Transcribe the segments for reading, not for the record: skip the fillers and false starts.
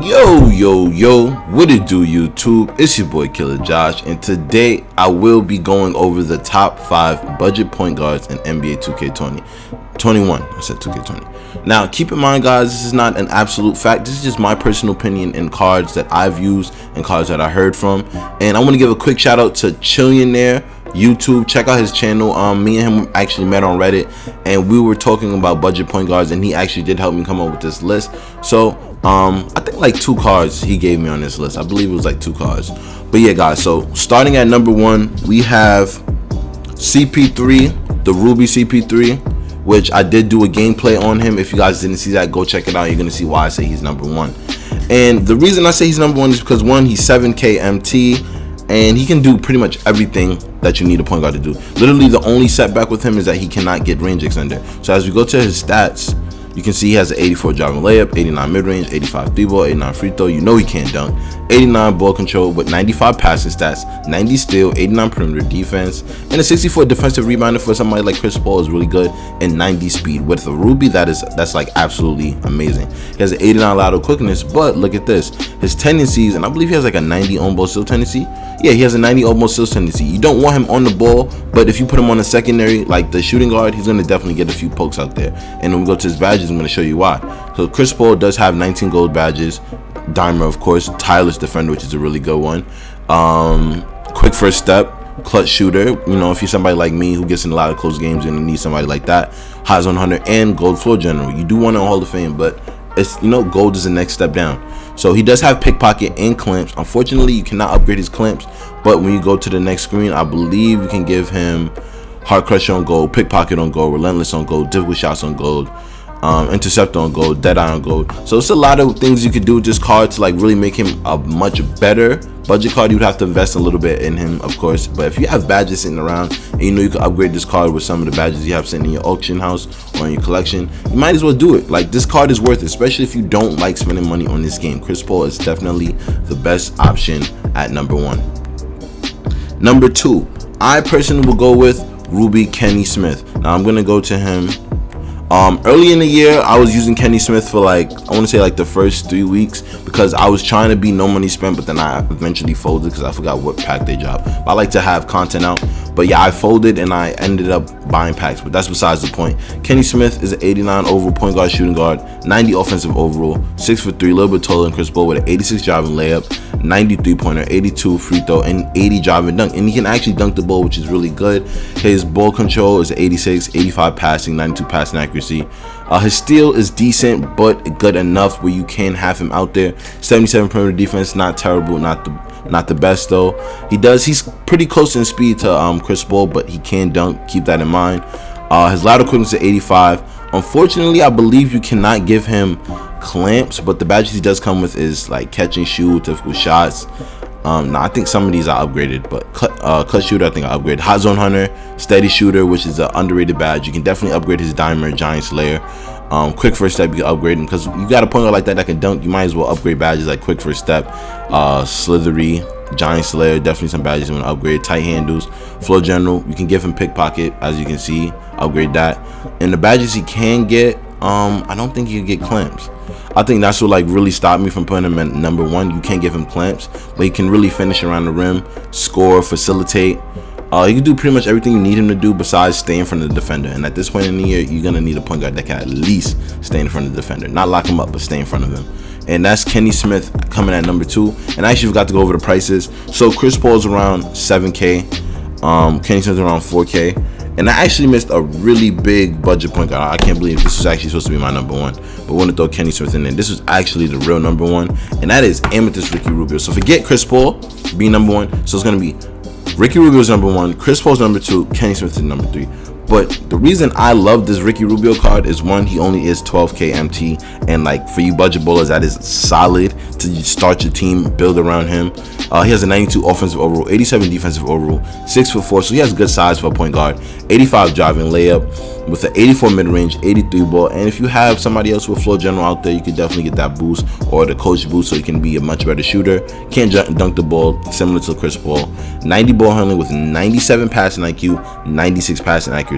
Yo, what it do, YouTube? It's your boy Killer Josh, and today I will be going over the top 5 budget point guards in NBA 2K21. I said 2K20. Now, keep in mind, guys, this is not an absolute fact. This is just my personal opinion in cards that I've used and cards that I heard from. And I want to give a quick shout out to Chillionaire YouTube. Check out his channel. Me and him actually met on Reddit, and we were talking about budget point guards, and he actually did help me come up with this list. So I think like 2 cards he gave me on this list. I believe it was like 2 cards. But yeah, guys, so starting at number 1, we have CP3, the Ruby CP3, which I did do a gameplay on him. If you guys didn't see that, go check it out. You're gonna see why I say he's number 1. And the reason I say he's number 1 is because, 1, he's 7K MT, and he can do pretty much everything that you need a point guard to do. Literally, the only setback with him is that he cannot get range extender. So as we go to his stats, you can see he has an 84 driving layup, 89 mid-range, 85 3-ball, 89 free throw. You know he can't dunk. 89 ball control with 95 passing stats, 90 steal, 89 perimeter defense, and a 64 defensive rebounder for somebody like Chris Paul is really good, and 90 speed. With a Ruby, that's like absolutely amazing. He has an 89 lateral quickness, but look at this. His tendencies, and I believe he has like a 90 on ball steal tendency. Yeah, he has a 90 almost steal tendency. You don't want him on the ball, but if you put him on a secondary, like the shooting guard, he's going to definitely get a few pokes out there. And when we go to his badges, I'm going to show you why. So Chris Paul does have 19 gold badges. Dimer, of course. Tireless defender, which is a really good one. Quick first step. Clutch shooter. You know, if you're somebody like me who gets in a lot of close games and you need somebody like that. High zone hunter and gold floor general. You do want a Hall of Fame, but it's, you know, gold is the next step down. So he does have pickpocket and clamps. Unfortunately, you cannot upgrade his clamps, but when you go to the next screen, I believe you can give him hard crusher on gold, pickpocket on gold, relentless on gold, difficult shots on gold, interceptor on gold, dead eye on gold. So it's a lot of things you could do with this card to like really make him a much better budget card. You'd have to invest a little bit in him, of course, but if you have badges sitting around and you know you can upgrade this card with some of the badges you have sitting in your auction house or in your collection, you might as well do it. Like, this card is worth it, especially if you don't like spending money on this game. Chris Paul is definitely the best option at number 1. Number 2, I personally will go with Ruby Kenny Smith. Now I'm gonna go to him. Early in the year, I was using Kenny Smith for like, I want to say like the first 3 weeks, because I was trying to be no money spent, but then I eventually folded because I forgot what pack they dropped. I like to have content out, but yeah, I folded and I ended up buying packs, but that's besides the point. Kenny Smith is an 89 overall point guard, shooting guard, 90 offensive overall, 6'3", a little bit taller than Chris Paul, with an 86 driving layup, 90 3-pointer, 82 free throw, and 80 driving dunk. And he can actually dunk the ball, which is really good. His ball control is 86, 85 passing, 92 passing accuracy. His steal is decent, but good enough where you can have him out there. 77 perimeter defense, not terrible, not the best though. He's pretty close in speed to Chris Paul, but he can dunk. Keep that in mind. His lateral quickness is 85. Unfortunately, I believe you cannot give him clamps, but the badges he does come with is like catch and shoot, difficult shots. Now I think some of these are upgraded, but cut shooter I think I upgraded. Hot zone hunter, steady shooter, which is an underrated badge. You can definitely upgrade his dimer, giant slayer. Quick first step, you can upgrade him, because you got a point guard like that can dunk. You might as well upgrade badges like quick first step, slithery, giant slayer. Definitely some badges you want to upgrade. Tight handles, floor general. You can give him pickpocket, as you can see. Upgrade that. And the badges he can get, I don't think you can get clamps. I think that's what like really stopped me from putting him at number 1. You can't give him clamps, but he can really finish around the rim, score, facilitate. He can do pretty much everything you need him to do besides stay in front of the defender. And at this point in the year, you're gonna need a point guard that can at least stay in front of the defender, not lock him up, but stay in front of him. And that's Kenny Smith coming at number 2. And I actually forgot to go over the prices. So Chris Paul's around 7K, Kenny Smith's around 4K. And I actually missed a really big budget point guard. I can't believe this was actually supposed to be my number 1, but I want to throw Kenny Smith in there. This was actually the real number 1, and that is Amethyst Ricky Rubio. So forget Chris Paul being number 1. So it's going to be Ricky Rubio's number 1, Chris Paul's number 2, Kenny Smith is number 3. But the reason I love this Ricky Rubio card is, 1, he only is 12K MT, and like for you budget bowlers, that is solid to start your team, build around him. He has a 92 offensive overall, 87 defensive overall, 6'4", so he has good size for a point guard. 85 driving layup with an 84 mid-range, 83 ball. And if you have somebody else with floor general out there, you could definitely get that boost, or the coach boost, so he can be a much better shooter. Can't dunk the ball, similar to Chris Paul. 90 ball handling with 97 passing IQ, 96 passing accuracy.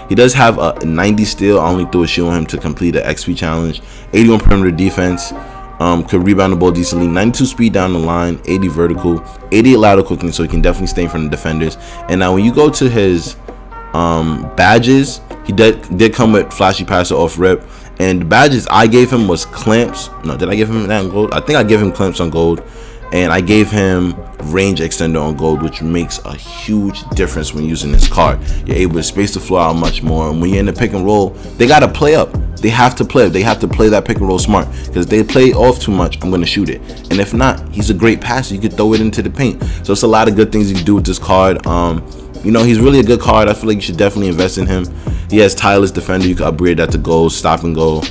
He does have a 90 steal. I only threw a shoe on him to complete an XP challenge. 81 perimeter defense. Could rebound the ball decently. 92 speed down the line, 80 vertical, 88 lateral quickness, so he can definitely stay in front of defenders. And now when you go to his badges, he did come with flashy passer off rip. And the badges I gave him was clamps. No, did I give him that on gold? I think I gave him clamps on gold. And I gave him range extender on gold, which makes a huge difference when using this card. You're able to space the floor out much more. And when you're in the pick and roll, they got to play up. They have to play up. They have to play that pick and roll smart. Because if they play off too much, I'm going to shoot it. And if not, he's a great passer. You could throw it into the paint. So it's a lot of good things you can do with this card. You know, he's really a good card. I feel like you should definitely invest in him. He has tireless defender. You can upgrade that to gold, stop and go.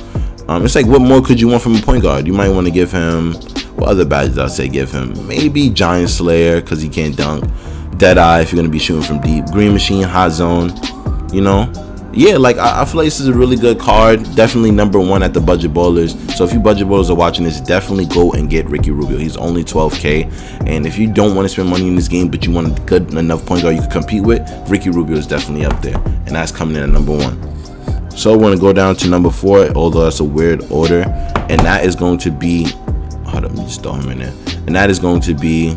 It's like, what more could you want from a point guard? You might want to give him, what other badges I'd say give him? Maybe Giant Slayer, because he can't dunk. Deadeye, if you're going to be shooting from deep. Green Machine, Hot Zone, you know. Yeah, like, I feel like this is a really good card. Definitely #1 at the budget ballers. So if you budget ballers are watching this, definitely go and get Ricky Rubio. He's only 12K. And if you don't want to spend money in this game, but you want a good enough point guard you can compete with, Ricky Rubio is definitely up there. And that's coming in at #1. So we're going to go down to #4, although that's a weird order. And that is going to be, hold up, let me just throw him in there. And that is going to be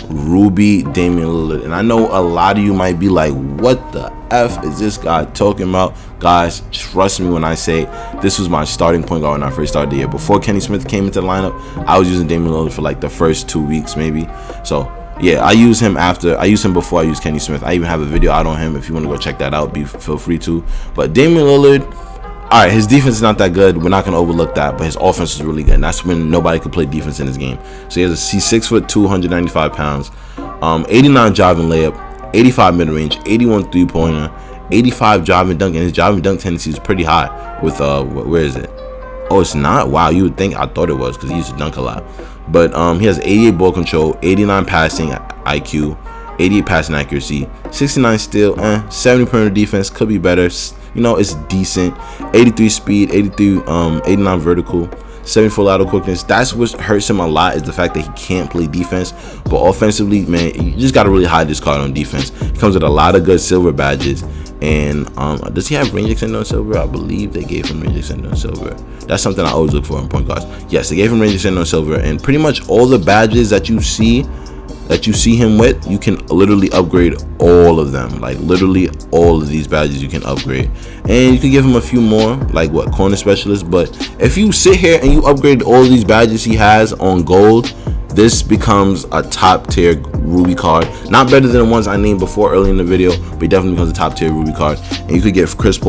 Damian Lillard. And I know a lot of you might be like, what the F is this guy talking about? Guys, trust me when I say this was my starting point guard when I first started the year. Before Kenny Smith came into the lineup, I was using Damian Lillard for like the first 2 weeks maybe. So yeah, I used him before I used Kenny Smith. I even have a video out on him. If you want to go check that out, feel free to. But Damian Lillard, all right, his defense is not that good. We're not going to overlook that, but his offense is really good. And that's when nobody could play defense in his game. So he's 6'2", 195 pounds, 89 driving layup, 85 mid-range, 81 three-pointer, 85 driving dunk, and his driving dunk tendency is pretty high with, where is it? Oh, it's not? Wow, you would think, I thought it was because he used to dunk a lot. But he has 88 ball control, 89 passing IQ, 88 passing accuracy, 69 steal, 70 perimeter defense, could be better. You know, it's decent. 83 speed, 89 vertical, 74 lateral quickness. That's what hurts him a lot, is the fact that he can't play defense. But offensively, man, you just got to really hide this card on defense. It comes with a lot of good silver badges. And does he have range extender on silver? I believe they gave him range extender on silver. That's something I always look for in point guards. Yes, they gave him range extender on silver. And pretty much all the badges that you see him with, you can literally upgrade all of them. Like literally all of these badges you can upgrade. And you can give him a few more, like what, corner specialist. But if you sit here and you upgrade all of these badges he has on gold, this becomes a top tier Ruby card. Not better than the ones I named before early in the video, but he definitely becomes a top tier Ruby card. And you could get Damian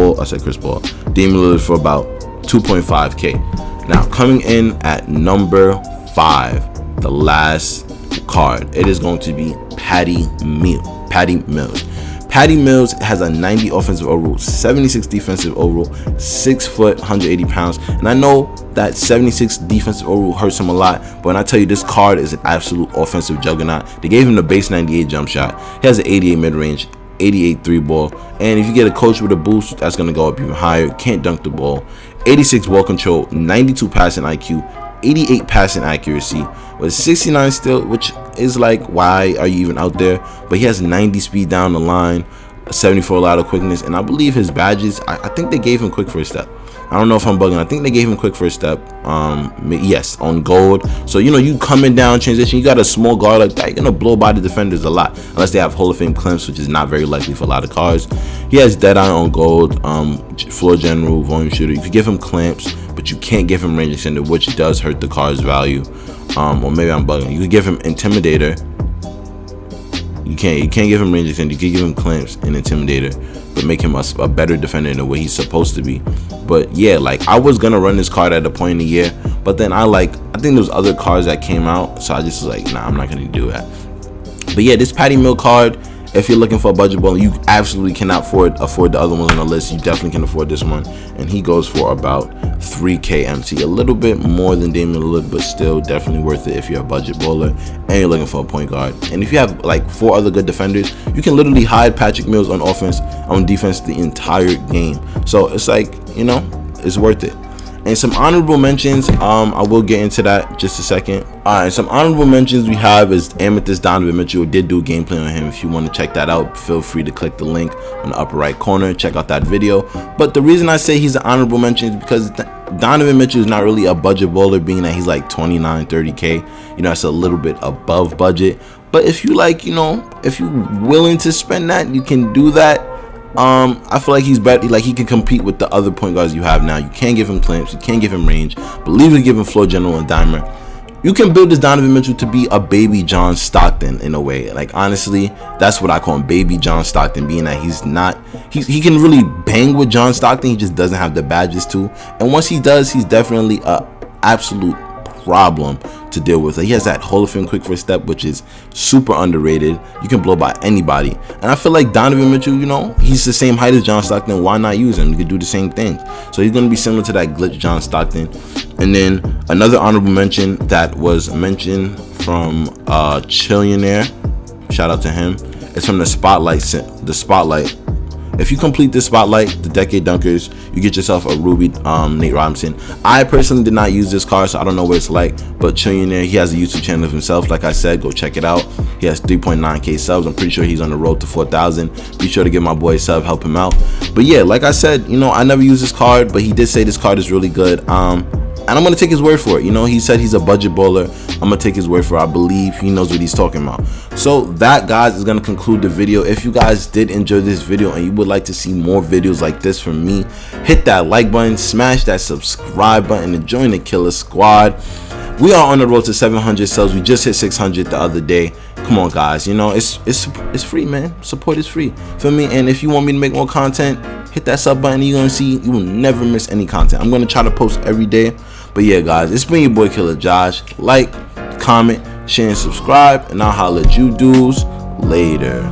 Lillard for about 2.5K. Now coming in at #5, the last card, it is going to be Patty Mills. Patty Mills has a 90 offensive overall, 76 defensive overall, 6 foot, 180 pounds. And I know that 76 defensive overall hurts him a lot, but when I tell you this card is an absolute offensive juggernaut. They gave him the base 98 jump shot. He has an 88 mid-range, 88 three ball. And if you get a coach with a boost, that's going to go up even higher. Can't dunk the ball. 86 ball control, 92 passing IQ, 88 passing accuracy with 69 steal, which is like, why are you even out there? But he has 90 speed down the line, 74 lateral quickness, and I believe his badges, I think they gave him quick first step. I don't know if I'm bugging. I think they gave him quick first step. Yes, on gold. So, you know, you coming down transition, you got a small guard like that, you're gonna blow by the defenders a lot, unless they have Hall of Fame clamps, which is not very likely for a lot of cards. He has Deadeye on gold, floor general, volume shooter. You could give him clamps, but you can't give him range extender, which does hurt the card's value. Or maybe I'm bugging. You could give him Intimidator. You can't give him range extender. You could give him clamps and Intimidator, but make him a better defender in the way he's supposed to be. But yeah, like I was gonna run this card at a point in the year, but then I think there's other cards that came out, so I just was like, nah, I'm not gonna do that. But yeah, this Patty Mills card, if you're looking for a budget ball, you absolutely cannot afford the other ones on the list. You definitely can afford this one, and he goes for about 3K MT, a little bit more than Damian Lillard, but still definitely worth it if you're a budget bowler and you're looking for a point guard. And if you have like 4 other good defenders, you can literally hide Patrick Mills on defense the entire game. So it's like, you know, it's worth it. And some honorable mentions, I will get into that just a second. All right, some honorable mentions we have is Amethyst Donovan Mitchell. We did do a gameplay on him. If you want to check that out, feel free to click the link on the upper right corner, check out that video. But the reason I say he's an honorable mention is because Donovan Mitchell is not really a budget bowler, being that he's like 29, 30K. You know, that's a little bit above budget. But if you like, you know, if you're willing to spend that, you can do that. I feel like he's better. Like, he can compete with the other point guards you have now. You can't give him clamps, you can't give him range, but leave give him floor general and dimer. You can build this Donovan Mitchell to be a baby John Stockton in a way. Like, honestly, that's what I call him, baby John Stockton, being that he's not, he can really bang with John Stockton. He just doesn't have the badges to. And once he does, he's definitely a absolute problem to deal with. Like, he has that Hall of Fame quick first step, which is super underrated. You can blow by anybody. And I feel like Donovan Mitchell, you know, he's the same height as John Stockton. Why not use him? You could do the same things. So he's going to be similar to that glitch John Stockton. And then another honorable mention that was mentioned from Chillionaire, shout out to him, it's from the Spotlight. If you complete this Spotlight, the Decade Dunkers, you get yourself a Ruby Nate Robinson. I personally did not use this card, so I don't know what it's like. But Chillionaire, he has a YouTube channel of himself. Like I said, go check it out. He has 3.9K subs. I'm pretty sure he's on the road to 4,000. Be sure to give my boy a sub, help him out. But yeah, like I said, you know, I never used this card, but he did say this card is really good. And I'm going to take his word for it. You know, he said he's a budget bowler. I'm going to take his word for it. I believe he knows what he's talking about. So that, guys, is going to conclude the video. If you guys did enjoy this video and you would like to see more videos like this from me, hit that like button, smash that subscribe button, and join the Killer Squad. We are on the road to 700 subs. We just hit 600 the other day. Come on, guys. You know, it's free, man. Support is free. Feel me? And if you want me to make more content, hit that sub button. You're going to see you will never miss any content. I'm going to try to post every day. But yeah, guys, it's been your boy Killer Josh. Like, comment, share, and subscribe. And I'll holler at you dudes later.